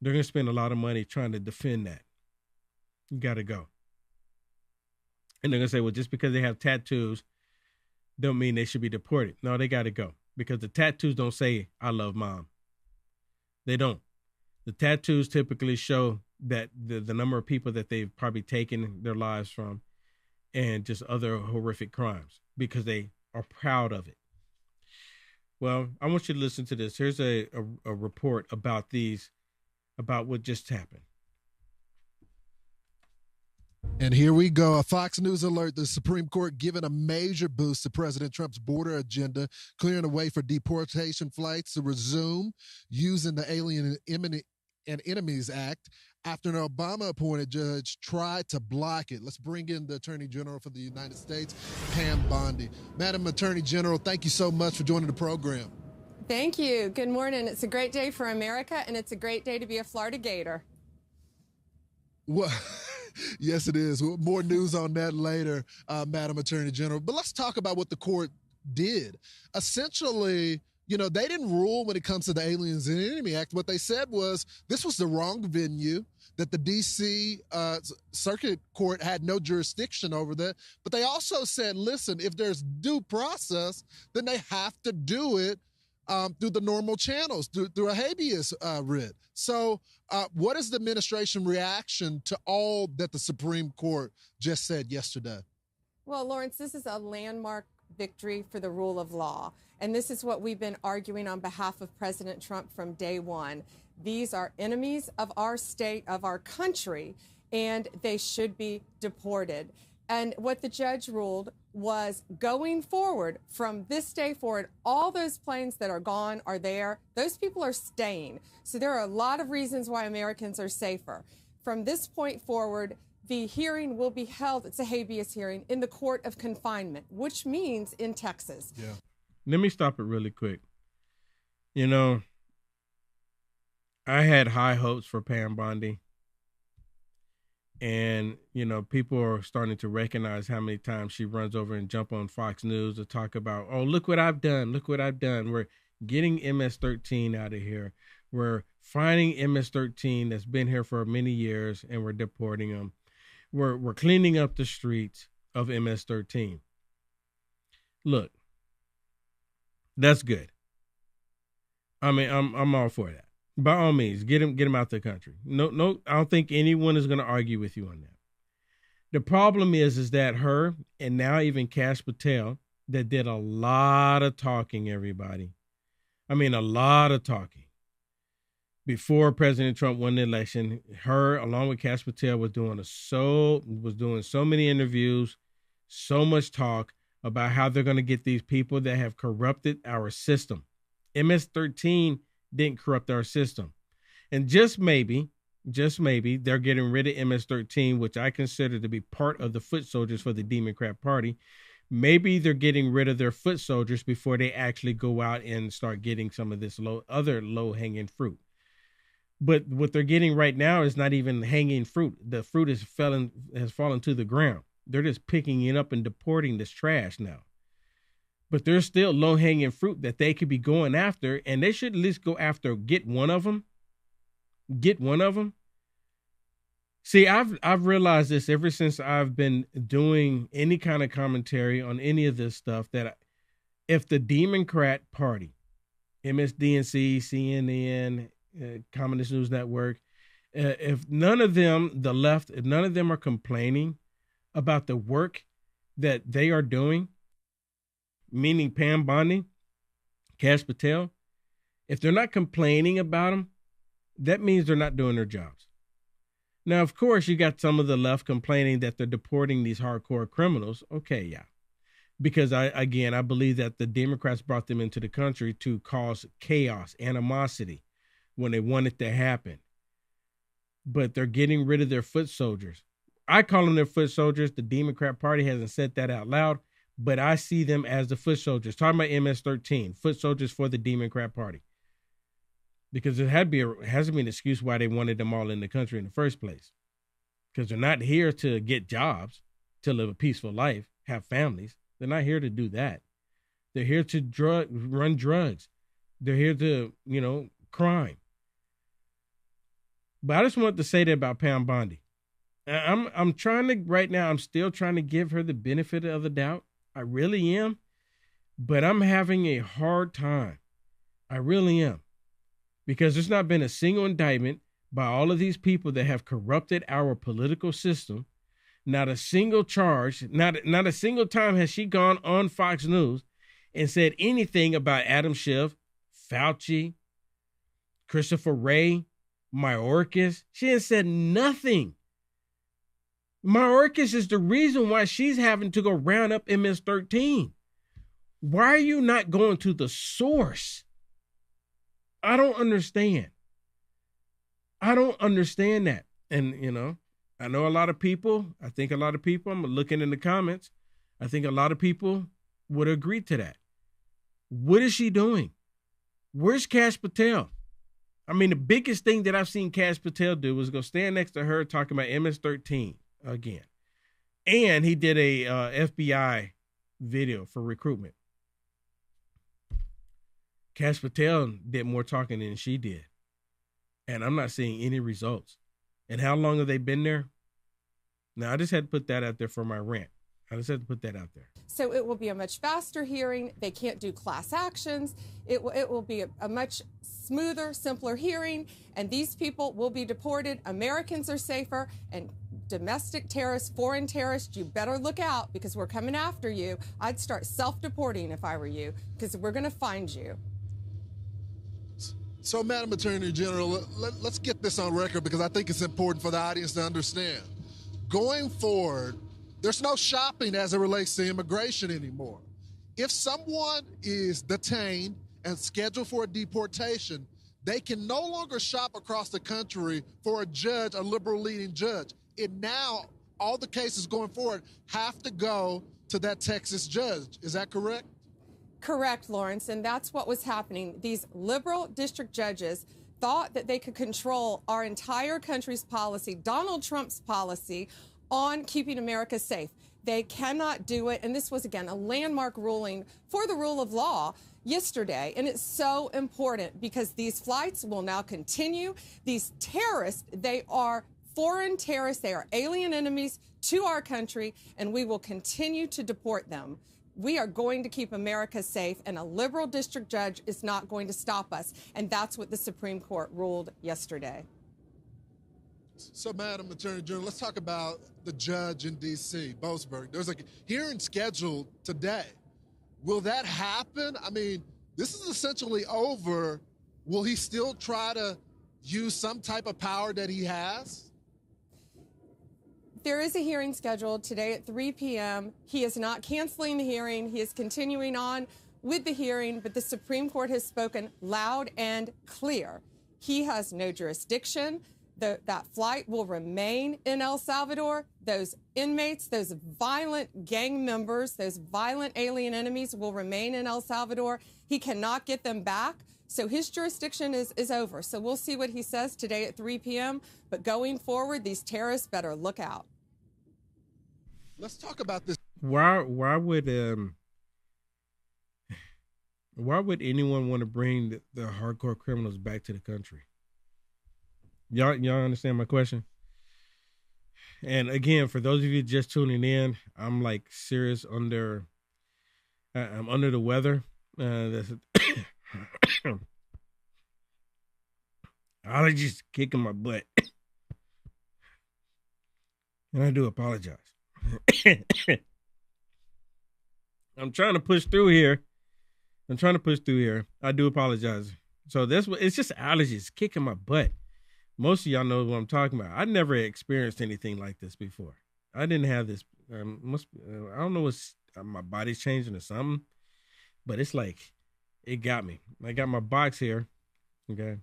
They're going to spend a lot of money trying to defend that. You got to go. And they're going to say, well, just because they have tattoos don't mean they should be deported. No, they got to go, because the tattoos don't say, I love mom. They don't. The tattoos typically show that the number of people that they've probably taken their lives from and just other horrific crimes, because they are proud of it. Well, I want you to listen to this. Here's a report about what just happened. And here we go. A Fox News alert. The Supreme Court giving a major boost to President Trump's border agenda, clearing the way for deportation flights to resume using the Alien and Enemies Act after an Obama-appointed judge tried to block it. Let's bring in the Attorney General for the United States, Pam Bondi. Madam Attorney General, thank you so much for joining the program. Thank you. Good morning. It's a great day for America, and it's a great day to be a Florida Gator. Well, yes, it is. More news on that later, Madam Attorney General. But let's talk about what the court did. Essentially, they didn't rule when it comes to the Aliens and Enemy Act. What they said was this was the wrong venue, that the D.C. Circuit Court had no jurisdiction over that. But they also said, listen, if there's due process, then they have to do it through the normal channels, through a habeas writ. So what is the administration reaction to all that the Supreme Court just said yesterday? Well, Lawrence, this is a landmark victory for the rule of law. And this is what we've been arguing on behalf of President Trump from day one. These are enemies of our state, of our country, and they should be deported. And what the judge ruled was, going forward, from this day forward, all those planes that are gone are there. Those people are staying. So there are a lot of reasons why Americans are safer. From this point forward, the hearing will be held, it's a habeas hearing, in the court of confinement, which means in Texas. Yeah. Let me stop it really quick. I had high hopes for Pam Bondi. And, people are starting to recognize how many times she runs over and jump on Fox News to talk about, oh, look what I've done. Look what I've done. We're getting MS-13 out of here. We're finding MS-13 that's been here for many years, and we're deporting them. We're cleaning up the streets of MS-13. Look, that's good. I mean, I'm all for that. By all means, get him out the country. No, I don't think anyone is going to argue with you on that. The problem is that her, and now even Kash Patel, that did a lot of talking, everybody. I mean, a lot of talking. Before President Trump won the election, her, along with Kash Patel, was doing so many interviews, so much talk about how they're going to get these people that have corrupted our system. MS-13 didn't corrupt our system. And just maybe, they're getting rid of MS-13, which I consider to be part of the foot soldiers for the Democrat Party. Maybe they're getting rid of their foot soldiers before they actually go out and start getting some of this other low-hanging fruit. But what they're getting right now is not even hanging fruit. The fruit has fallen to the ground. They're just picking it up and deporting this trash now. But there's still low-hanging fruit that they could be going after, and they should at least go after, get one of them. See, I've realized this ever since I've been doing any kind of commentary on any of this stuff, that if the Democrat Party, MSDNC, CNN, Communist News Network, if none of them, the left, if none of them are complaining about the work that they are doing, meaning Pam Bondi, Cash Patel, if they're not complaining about them, that means they're not doing their jobs. Now, of course, you got some of the left complaining that they're deporting these hardcore criminals. Okay, yeah. Because I believe that the Democrats brought them into the country to cause chaos, animosity when they want it to happen. But they're getting rid of their foot soldiers. I call them their foot soldiers. The Democrat Party hasn't said that out loud, but I see them as the foot soldiers. Talking about MS-13, foot soldiers for the Democrat Party. Because there hasn't been an excuse why they wanted them all in the country in the first place. Because they're not here to get jobs, to live a peaceful life, have families. They're not here to do that. They're here to run drugs. They're here to, crime. But I just wanted to say that about Pam Bondi. I'm trying to, right now, I'm still trying to give her the benefit of the doubt. I really am. But I'm having a hard time. I really am. Because there's not been a single indictment by all of these people that have corrupted our political system. Not a single charge, not a single time has she gone on Fox News and said anything about Adam Schiff, Fauci, Christopher Wray, Mayorkas. She has said nothing. Mayorkas is the reason why she's having to go round up MS-13. Why are you not going to the source? I don't understand. I don't understand that. And, I know a lot of people, I'm looking in the comments, I think a lot of people would agree to that. What is she doing? Where's Cash Patel? I mean, the biggest thing that I've seen Cash Patel do was go stand next to her talking about MS-13 again. And he did a FBI video for recruitment. Cash Patel did more talking than she did. And I'm not seeing any results. And how long have they been there? Now, I just had to put that out there for my rant. I just had to put that out there. So it will be a much faster hearing. They can't do class actions. It will be a much smoother, simpler hearing. And these people will be deported. Americans are safer. And domestic terrorists, foreign terrorists, you better look out because we're coming after you. I'd start self-deporting if I were you because we're going to find you. So, Madam Attorney General, let's get this on record because I think it's important for the audience to understand. Going forward, there's no shopping as it relates to immigration anymore. If someone is detained and scheduled for a deportation, they can no longer shop across the country for a judge, a liberal leading judge. And now all the cases going forward have to go to that Texas judge. Is that correct? Correct, Lawrence, and that's what was happening. These liberal district judges thought that they could control our entire country's policy, Donald Trump's policy, on keeping America safe. They cannot do it, and this was, again, a landmark ruling for the rule of law yesterday, and it's so important because these flights will now continue. These terrorists, they are foreign terrorists, they are alien enemies to our country, and we will continue to deport them. We are going to keep America safe, and a liberal district judge is not going to stop us. And that's what the Supreme Court ruled yesterday. So, Madam Attorney General, let's talk about the judge in D.C., Boasberg. There's a hearing scheduled today. Will that happen? I mean, this is essentially over. Will he still try to use some type of power that he has? There is a hearing scheduled today at 3 p.m. He is not canceling the hearing. He is continuing on with the hearing, but the Supreme Court has spoken loud and clear. He has no jurisdiction. That flight will remain in El Salvador. Those inmates, those violent gang members, those violent alien enemies will remain in El Salvador. He cannot get them back. So his jurisdiction is over. So we'll see what he says today at 3 p.m. But going forward, these terrorists better look out. Let's talk about this. Why would anyone want to bring the hardcore criminals back to the country? Y'all understand my question? And again, for those of you just tuning in, I'm like serious I'm under the weather. Allergies kicking my butt. And I do apologize. I'm trying to push through here. I'm trying to push through here. I do apologize. So that's what it's just allergies kicking my butt. Most of y'all know what I'm talking about. I never experienced anything like this before. I didn't have this. I don't know what's my body's changing or something, but it's like it got me. I got my box here. Okay.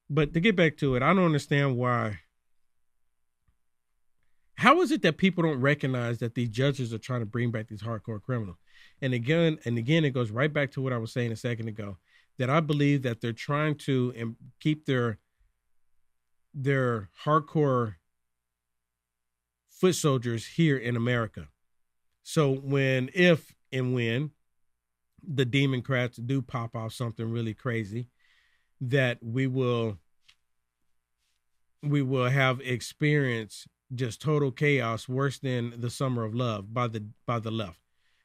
But to get back to it, I don't understand why. How is it that people don't recognize that these judges are trying to bring back these hardcore criminals? And again, it goes right back to what I was saying a second ago, that I believe that they're trying to keep their hardcore foot soldiers here in America. So if and when the Democrats do pop off something really crazy, that we will have experienced just total chaos, worse than the summer of love by the left.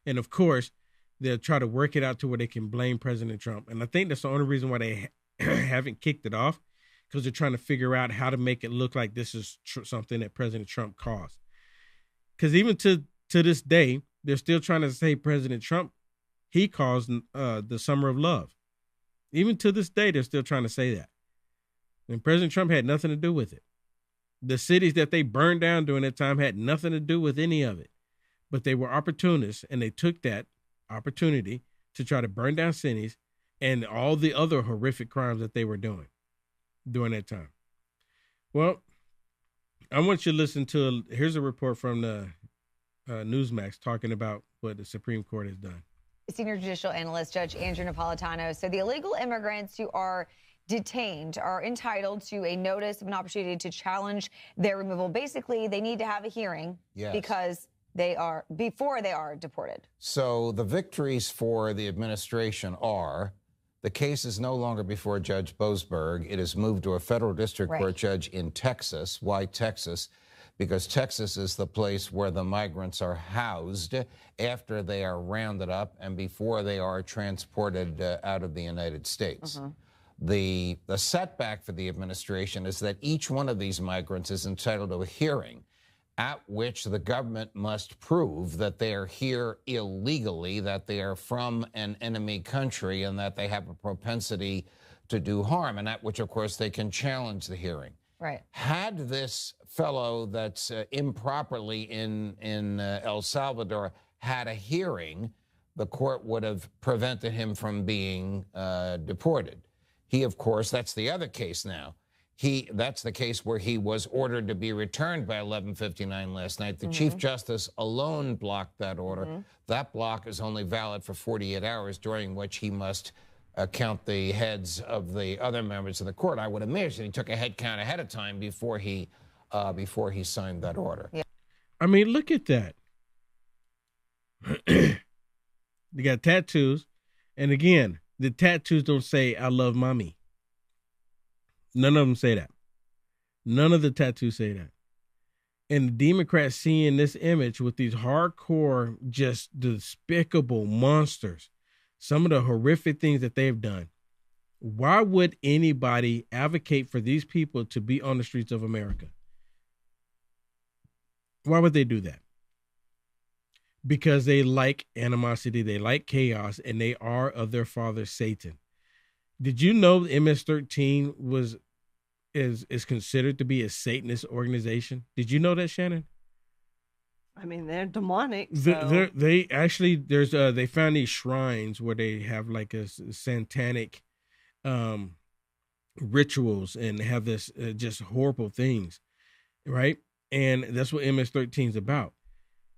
And of course, they'll try to work it out to where they can blame President Trump. And I think that's the only reason why they haven't kicked it off, because they're trying to figure out how to make it look like this is something that President Trump caused. Because even to this day, they're still trying to say President Trump, he caused the summer of love. Even to this day, they're still trying to say that. And President Trump had nothing to do with it. The cities that they burned down during that time had nothing to do with any of it. But they were opportunists, and they took that opportunity to try to burn down cities and all the other horrific crimes that they were doing during that time. Well, I want you to listen to, here's a report from the Newsmax talking about what the Supreme Court has done. Senior judicial analyst Judge Andrew Napolitano said the illegal immigrants who are detained are entitled to a notice of an opportunity to challenge their removal. Basically, they need to have a hearing because before they are deported. So the victories for the administration are the case is no longer before Judge Boasberg. It is moved to a federal district court judge in Texas. Why Texas? Because Texas is the place where the migrants are housed after they are rounded up and before they are transported out of the United States. The setback for the administration is that each one of these migrants is entitled to a hearing at which the government must prove that they are here illegally, that they are from an enemy country, and that they have a propensity to do harm, and at which, of course, they can challenge the hearing. Right. Had this fellow that's improperly in El Salvador had a hearing, the court would have prevented him from being deported. He, of course, that's the other case now. That's the case where he was ordered to be returned by 11:59 last night. The Chief Justice alone blocked that order. That block is only valid for 48 hours, during which he must count the heads of the other members of the court. I would imagine he took a head count ahead of time before he signed that order. Yeah. I mean, look at that. They got tattoos, and again, the tattoos don't say "I love mommy." None of them say that. None of the tattoos say that. And the Democrats seeing this image with these hardcore, just despicable monsters, some of the horrific things that they've done. Why would anybody advocate for these people to be on the streets of America? Why would they do that? Because they like animosity, they like chaos, and they are of their father, Satan. Did you know MS-13 is considered to be a Satanist organization? Did you know that, Shannon? I mean, they're demonic. So. They actually they found these shrines where they have like a satanic rituals and have this just horrible things, right? And that's what MS-13 is about.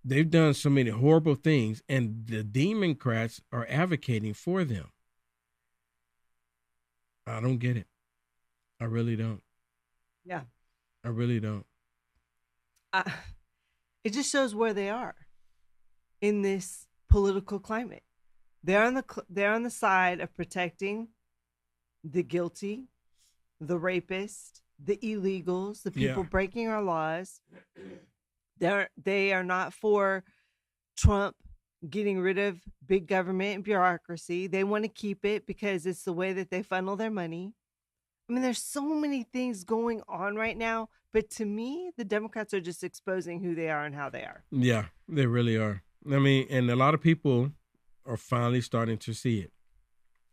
They've done so many horrible things, and the Democrats are advocating for them. I don't get it. I really don't. Yeah. I really don't. It just shows where they are in this political climate. They're on the side of protecting the guilty, the rapist, the illegals, the people breaking our laws. They are not for Trump getting rid of big government and bureaucracy. They want to keep it because it's the way that they funnel their money. I mean, there's so many things going on right now, but to me, the Democrats are just exposing who they are and how they are. Yeah, they really are. I mean, and a lot of people are finally starting to see it.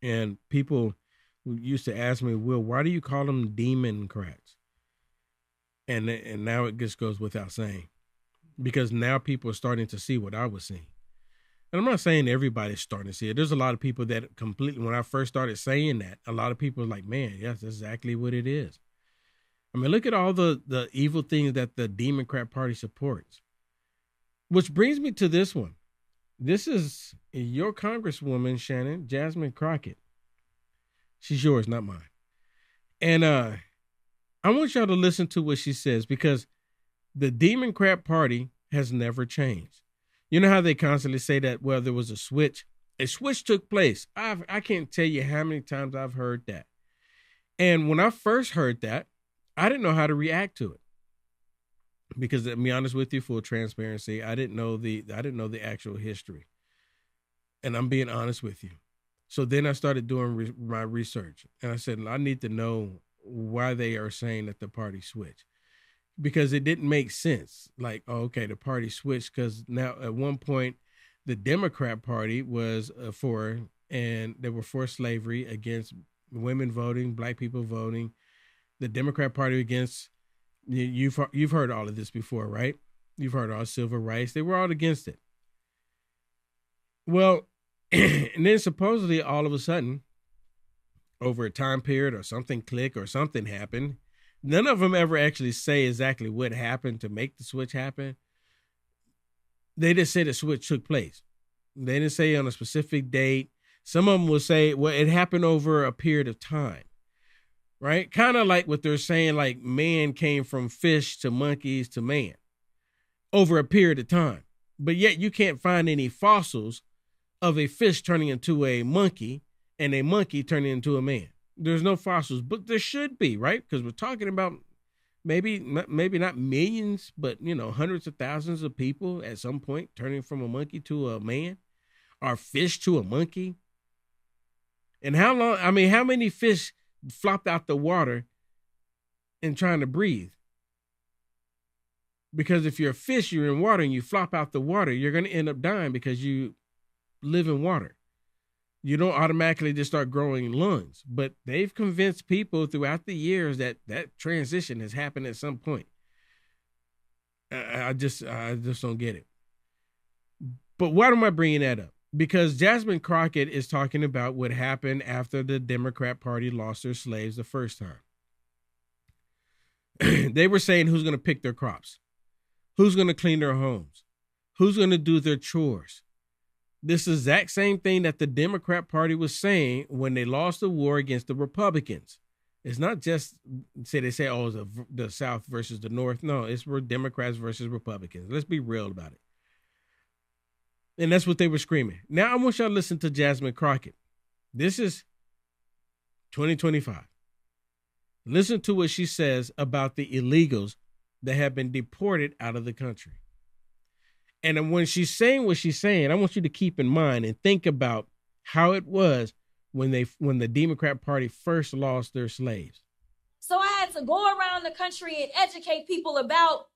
And people used to ask me, Will, why do you call them Democrats? And now it just goes without saying, because now people are starting to see what I was seeing. And I'm not saying everybody's starting to see it. There's a lot of people that completely, when I first started saying that, a lot of people are like, man, yes, that's exactly what it is. I mean, look at all the evil things that the Democrat Party supports. Which brings me to this one. This is your Congresswoman, Shannon, Jasmine Crockett. She's yours, not mine. And I want y'all to listen to what she says, because the Democrat Party has never changed. You know how they constantly say that, well, there was a switch. A switch took place. I can't tell you how many times I've heard that. And when I first heard that, I didn't know how to react to it. Because to be honest with you, full transparency, I didn't know the actual history. And I'm being honest with you. So then I started doing my research, and I said, I need to know why they are saying that the party switched, because it didn't make sense. Like, oh, okay, the party switched because now at one point the Democrat Party was and they were for slavery, against women voting, black people voting. The Democrat Party against, you've heard all of this before, right? You've heard all civil rights. They were all against it. Well, and then supposedly all of a sudden, over a time period or something clicked or something happened. None of them ever actually say exactly what happened to make the switch happen. They just say the switch took place. They didn't say on a specific date. Some of them will say, well, it happened over a period of time, right? Kind of like what they're saying, like man came from fish to monkeys to man over a period of time. But yet you can't find any fossils of a fish turning into a monkey and a monkey turning into a man. There's no fossils, but there should be, right? Because we're talking about maybe not millions, but, hundreds of thousands of people at some point turning from a monkey to a man, or fish to a monkey. And how many fish flopped out the water and trying to breathe? Because if you're a fish, you're in water and you flop out the water, you're going to end up dying because you live in water. You don't automatically just start growing lungs, but they've convinced people throughout the years that transition has happened at some point. I just don't get it. But why am I bringing that up? Because Jasmine Crockett is talking about what happened after the Democrat Party lost their slaves the first time. They were saying who's going to pick their crops, who's going to clean their homes, who's going to do their chores. This exact same thing that the Democrat Party was saying when they lost the war against the Republicans. It's not just they say, oh, it's the South versus the North. No, it's Democrats versus Republicans. Let's be real about it. And that's what they were screaming. Now I want y'all to listen to Jasmine Crockett. This is 2025. Listen to what she says about the illegals that have been deported out of the country. And when she's saying what she's saying, I want you to keep in mind and think about how it was when the Democrat Party first lost their slaves. So I had to go around the country and educate people about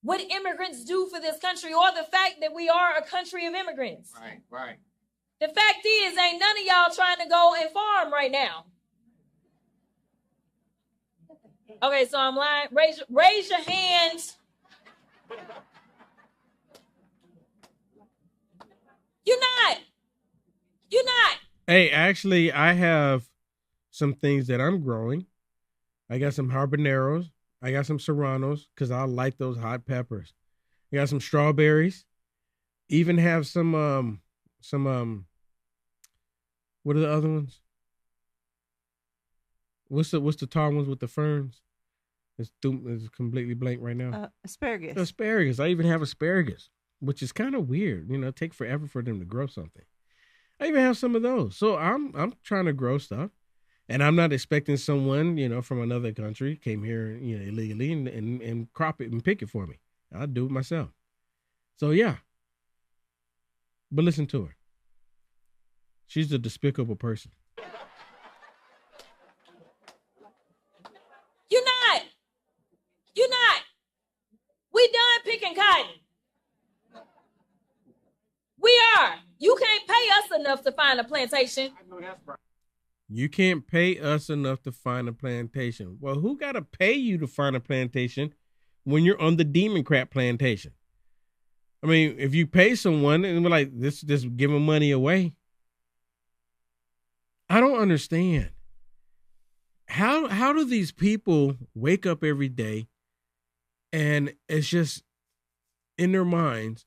what immigrants do for this country, or the fact that we are a country of immigrants. Right. The fact is, ain't none of y'all trying to go and farm right now. Okay, so I'm lying. Raise your hands. You're not. Hey, actually, I have some things that I'm growing. I got some habaneros. I got some serranos because I like those hot peppers. I got some strawberries. Even have some what are the other ones? What's the tall ones with the ferns? It's completely blank right now. Asparagus. Asparagus. I even have asparagus, which is kind of weird. It take forever for them to grow something. I even have some of those. So I'm trying to grow stuff. And I'm not expecting someone, from another country came here, illegally and crop it and pick it for me. I'll do it myself. So, yeah. But listen to her. She's a despicable person. You're not. We done picking cotton. We are. You can't pay us enough to find a plantation. You can't pay us enough to find a plantation. Well, who got to pay you to find a plantation when you're on the demon crap plantation? I mean, if you pay someone and we're like, this just giving money away. I don't understand. How do these people wake up every day and it's just in their minds?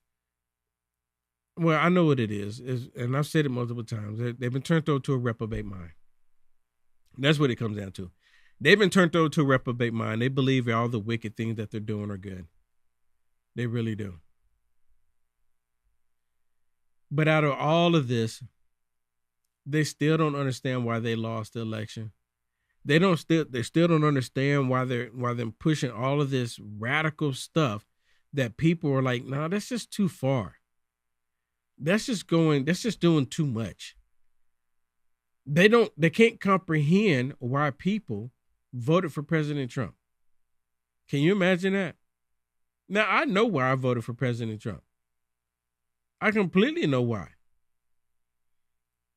Well, I know what it is, and I've said it multiple times. They've been turned over to a reprobate mind. That's what it comes down to. They've been turned over to a reprobate mind. They believe all the wicked things that they're doing are good. They really do. But out of all of this, they still don't understand why they lost the election. They still don't understand why they're pushing all of this radical stuff that people are like, no, that's just too far. That's just doing too much. They can't comprehend why people voted for President Trump. Can you imagine that? Now, I know why I voted for President Trump. I completely know why.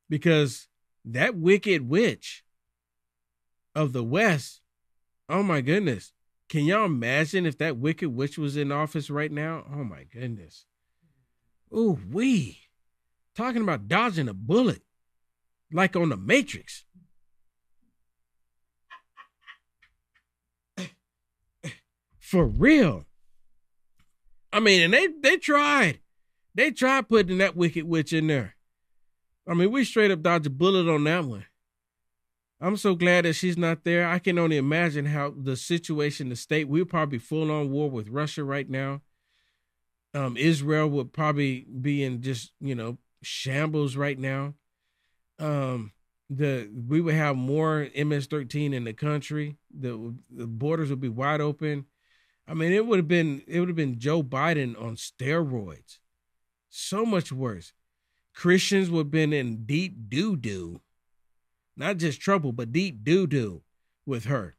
Because that wicked witch of the West, oh my goodness. Can y'all imagine if that wicked witch was in office right now? Oh my goodness. Ooh, talking about dodging a bullet like on the Matrix. For real. I mean, and they tried. They tried putting that wicked witch in there. I mean, we straight up dodged a bullet on that one. I'm so glad that she's not there. I can only imagine how the situation, the state, we're probably full on war with Russia right now. Israel would probably be in just, shambles right now. We would have more MS-13 in the country. The borders would be wide open. I mean, it would have been Joe Biden on steroids. So much worse. Christians would have been in deep doo-doo. Not just trouble, but deep doo-doo with her.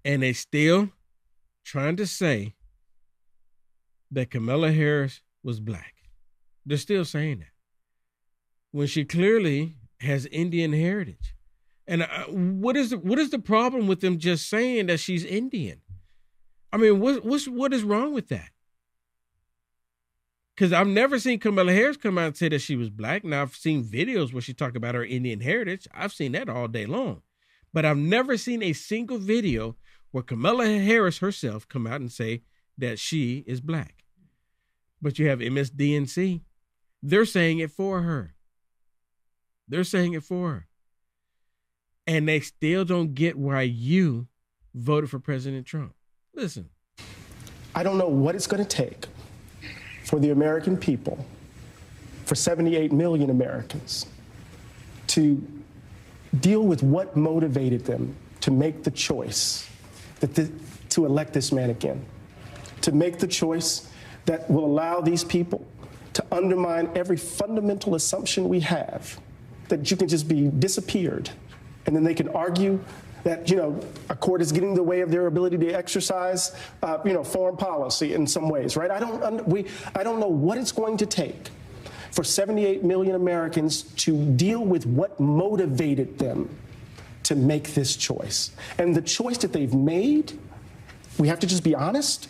And they still trying to say that Kamala Harris was black. They're still saying that. When she clearly has Indian heritage. And what is the problem with them just saying that she's Indian? I mean, what is wrong with that? Because I've never seen Kamala Harris come out and say that she was black. Now, I've seen videos where she talked about her Indian heritage. I've seen that all day long. But I've never seen a single video where Kamala Harris herself come out and say that she is black. But you have MSDNC. They're saying it for her. They're saying it for her. And they still don't get why you voted for President Trump. Listen. I don't know what it's going to take for the American people, for 78 million Americans, to deal with what motivated them to make the choice to elect this man again, to make the choice that will allow these people to undermine every fundamental assumption we have, that you can just be disappeared, and then they can argue that, a court is getting in the way of their ability to exercise, foreign policy in some ways, right? I don't know what it's going to take for 78 million Americans to deal with what motivated them to make this choice. And the choice that they've made, we have to just be honest,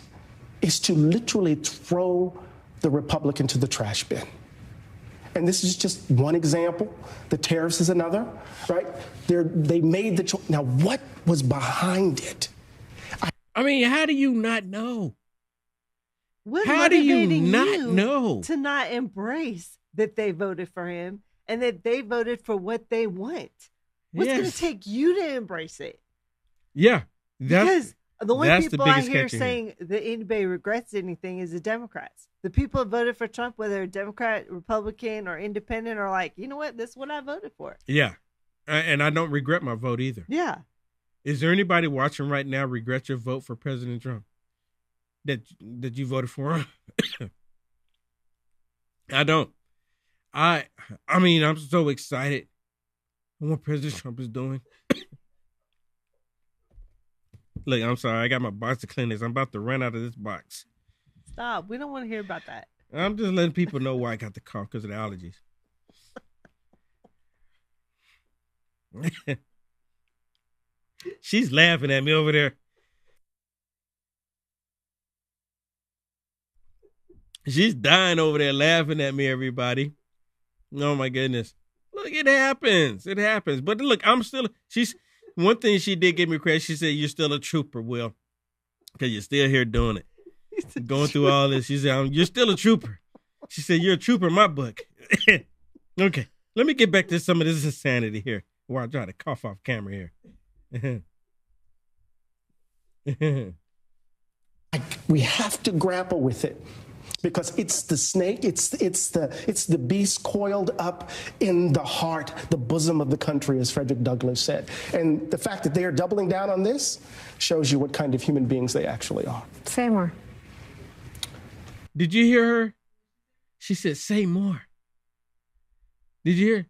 is to literally throw the Republican to the trash bin. And this is just one example. The tariffs is another, right? They made the choice. Now, what was behind it? I mean, how do you not know? How do you not know to not embrace that they voted for him and that they voted for what they want? What's going to take you to embrace it? Yeah, because the only people I hear saying that anybody regrets anything is the Democrats. The people who voted for Trump, whether Democrat, Republican, or independent, are like, you know what? This is what I voted for. Yeah. And I don't regret my vote either. Yeah. Is there anybody watching right now regret your vote for President Trump? That you voted for him? I don't. I mean, I'm so excited on what President Trump is doing. Look, I'm sorry. I got my box of Kleenex. I'm about to run out of this box. Stop. We don't want to hear about that. I'm just letting people know why I got the cough because of the allergies. She's laughing at me over there. She's dying over there laughing at me, everybody. Oh, my goodness. Look, it happens. It happens. But look, one thing she did give me credit. She said, you're still a trooper, Will, because you're still here doing it. Going through all this. She said, you're still a trooper. She said, you're a trooper in my book. Okay, let me get back to some of this insanity here. While I try to cough off camera here. We have to grapple with it because it's the snake, it's the beast coiled up in the heart, the bosom of the country, as Frederick Douglass said. And the fact that they are doubling down on this shows you what kind of human beings they actually are. Say more. Did you hear her? She said, say more. Did you hear?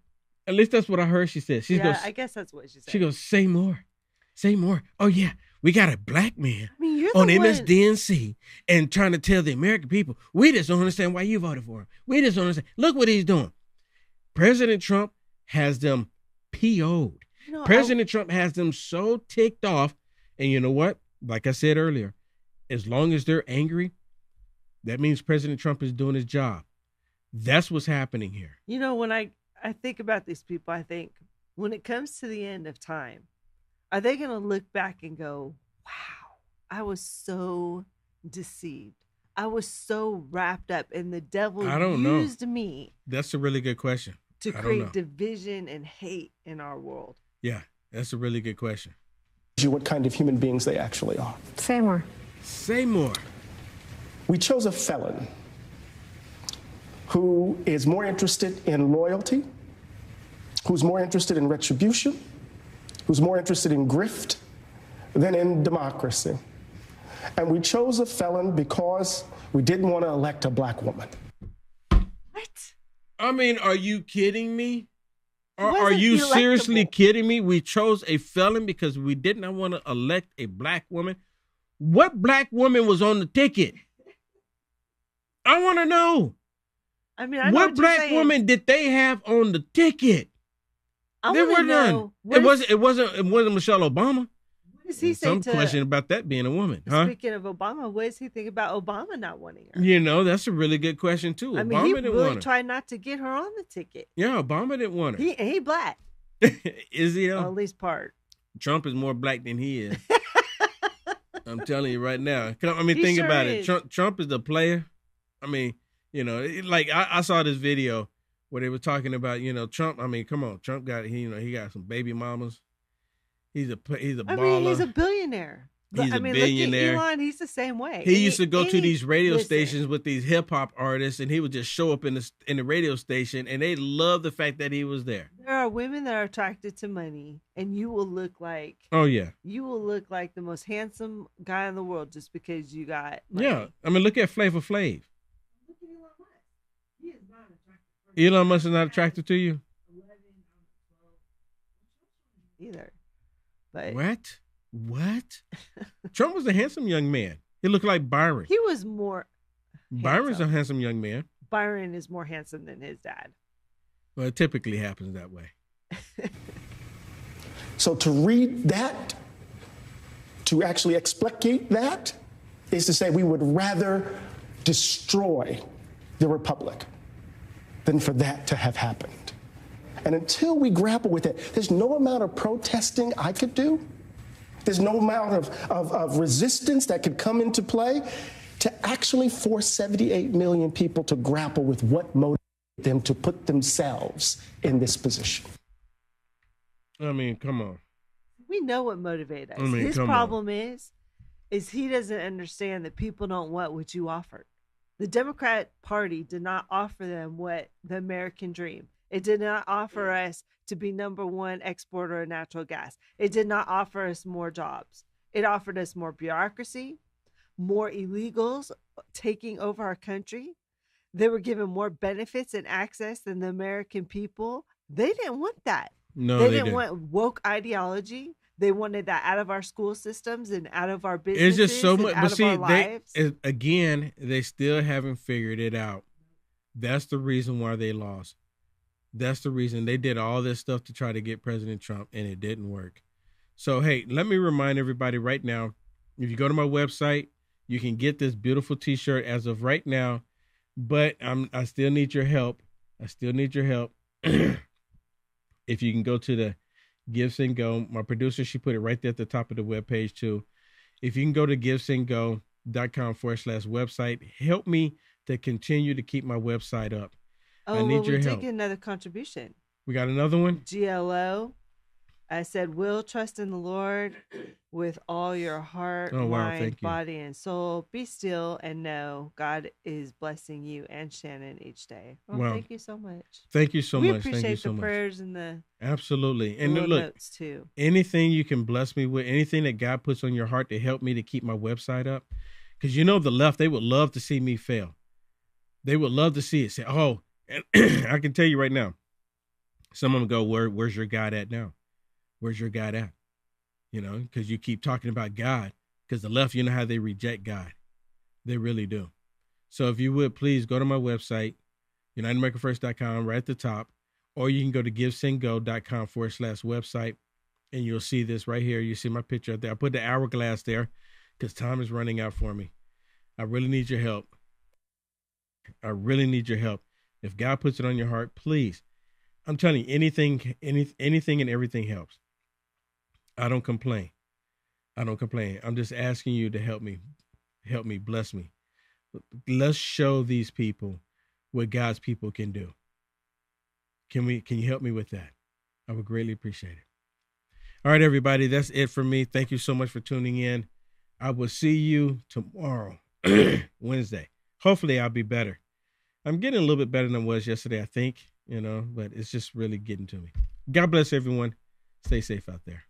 At least that's what I heard she said. She goes, I guess that's what she said. She goes, say more. Say more. Oh, yeah. We got a black man you're on the one- MSDNC and trying to tell the American people, we just don't understand why you voted for him. We just don't understand. Look what he's doing. President Trump has them PO'd. President Trump has them so ticked off. And you know what? Like I said earlier, as long as they're angry, that means President Trump is doing his job. That's what's happening here. You know, when I think about these people, I think when it comes to the end of time, are they going to look back and go, wow, I was so deceived. I was so wrapped up and the devil used me. That's a really good question. To create division and hate in our world. Yeah, that's a really good question. What kind of human beings they actually are. Say more. Say more. We chose a felon who is more interested in loyalty, who's more interested in retribution, who's more interested in grift than in democracy. And we chose a felon because we didn't want to elect a black woman. What? I mean, are you kidding me? Are you seriously kidding me? We chose a felon because we did not want to elect a black woman. What black woman was on the ticket? I want to know. I mean, I know what black woman did they have on the ticket? There were none. It wasn't Michelle Obama. What does he say? Some question about that being a woman, huh? Speaking of Obama, what does he think about Obama not wanting her? You know, that's a really good question too. I mean, Obama he didn't really want her. tried not to get her on the ticket. Yeah, Obama didn't want her. He black. Is he? Or at least part. Trump is more black than he is. I'm telling you right now. I mean, think about it. Trump is the player. I mean, you know, like I saw this video where they were talking about, you know, Trump. I mean, come on, Trump got he got some baby mamas. He's a baller. I mean, he's a billionaire. He's a billionaire. Look at Elon, he's the same way. He used to go to these radio stations with these hip hop artists, and he would just show up in the radio station, and they love the fact that he was there. There are women that are attracted to money, and you will look like you will look like the most handsome guy in the world just because you got money. Yeah, I mean, look at Flavor Flav. Look at Elon Musk. He is not attractive. Elon Musk is not attractive to you? Either. But What? Trump was a handsome young man. He looked like Byron. He was more Byron's a handsome young man. Byron is more handsome than his dad. Well, it typically happens that way. So to read that, to actually explicate that, is to say we would rather destroy the republic than for that to have happened. And until we grapple with it, there's no amount of protesting I could do. There's no amount of resistance that could come into play to actually force 78 million people to grapple with what motivated them to put themselves in this position. I mean, come on. We know what motivated us. I mean, his problem is he doesn't understand that people don't want what you offered. The Democrat Party did not offer them what the American dream. It did not offer us to be #1 exporter of natural gas. It did not offer us more jobs. It offered us more bureaucracy, more illegals taking over our country. They were given more benefits and access than the American people. They didn't want that. No, they didn't want woke ideology. They wanted that out of our school systems and out of our businesses. It's just so much. But see, they still haven't figured it out. That's the reason why they lost. That's the reason they did all this stuff to try to get President Trump, and it didn't work. So, hey, let me remind everybody right now, if you go to my website, you can get this beautiful t-shirt as of right now, but I still need your help. I still need your help. If you can go to the Give, Send, Go, my producer, she put it right there at the top of the webpage too. If you can go to givesendgo.com/website, help me to continue to keep my website up. Oh, I need your we help. did get another contribution. We got another one? GLO. I said, will trust in the Lord with all your heart, mind, body, and soul. Be still and know God is blessing you and Shannon each day. Well, thank you so much. Thank you so much. We appreciate the prayers and the absolutely. And look, notes too. Anything you can bless me with, anything that God puts on your heart to help me to keep my website up. Because you know the left, they would love to see me fail. They would love to see it. Say, oh, I can tell you right now. Some of them go, where's your God at now? Where's your God at? You know, because you keep talking about God. Because the left, you know how they reject God. They really do. So if you would, please go to my website, UnitedAmericaFirst.com, right at the top. Or you can go to givesendgo.com/website, and you'll see this right here. You see my picture up there. I put the hourglass there because time is running out for me. I really need your help. I really need your help. If God puts it on your heart, please. I'm telling you, anything and everything helps. I don't complain. I'm just asking you to help me, bless me. Let's show these people what God's people can do. Can you help me with that? I would greatly appreciate it. All right, everybody, that's it for me. Thank you so much for tuning in. I will see you tomorrow, Wednesday. Hopefully I'll be better. I'm getting a little bit better than I was yesterday, I think, but it's just really getting to me. God bless everyone. Stay safe out there.